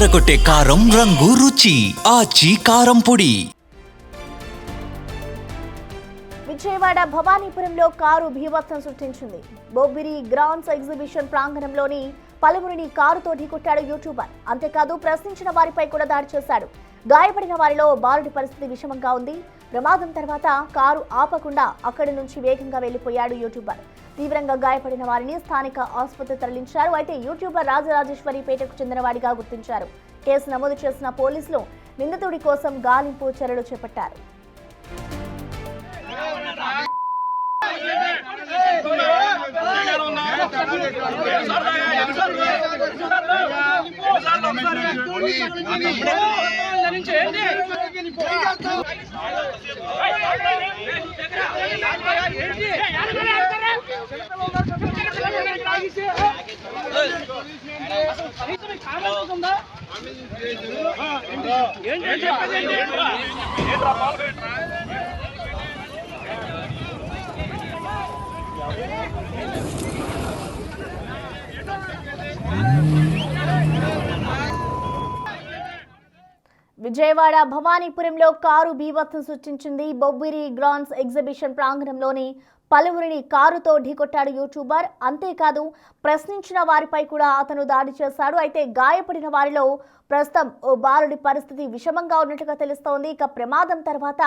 అదరకొట్టే కారం రంగు రుచి ఆచి కారం పొడి. విజయవాడ భవానీపురంలో కారు భీభత్సం సృష్టించింది. బొబ్బిరి గ్రాండ్స్ ఎగ్జిబిషన్ ప్రాంగణంలోని పలువురిని కారుతో ఢీకొట్టాడు యూట్యూబర్. అంతేకాదు ప్రశ్నించిన వారిపై కూడా దాడి చేశాడు. గాయపడిన వారిలో బాలుడి పరిస్థితి విషమంగా ఉంది. ప్రమాదం తర్వాత కారు ఆపకుండా అక్కడి నుంచి వేగంగా వెళ్లిపోయాడు యూట్యూబర్. తీవ్రంగా గాయపడిన వారిని స్థానిక ఆసుపత్రి తరలించారు. అయితే యూట్యూబర్ రాజరాజేశ్వరిపేటకు చెందినవాడిగా గుర్తించారు. కేసు నమోదు చేసిన పోలీసులు నిందితుడి కోసం గాలింపు చర్యలు చేపట్టారు. విజయవాడ భవానీపురంలో కారు భీభత్సం సృష్టించింది. బొబ్బిరి గ్రాండ్స్ ఎగ్జిబిషన్ ప్రాంగణంలోని పలువురిని కారుతో ఢీకొట్టాడు యూట్యూబర్. అంతేకాదు ప్రశ్నించిన వారిపై కూడా అతను దాడి చేశాడు. అయితే గాయపడిన వారిలో ప్రస్తుతం ఓ బాలుడి పరిస్థితి విషమంగా ఉన్నట్టుగా తెలుస్తోంది. ఇక ప్రమాదం తర్వాత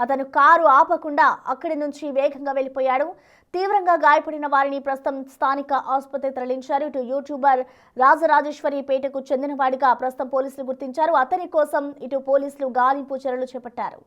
అతను కారు ఆపకుండా అక్కడి నుంచి వేగంగా వెళ్లిపోయాడు. తీవ్రంగా గాయపడిన వారిని ప్రస్తుతం స్థానిక ఆసుపత్రి తరలించారు. ఇటు యూట్యూబర్ రాజరాజేశ్వరిపేటకు చెందినవాడిగా ప్రస్తుతం పోలీసులు గుర్తించారు. అతని కోసం ఇటు పోలీసులు గాలింపు చర్యలు చేపట్టారు.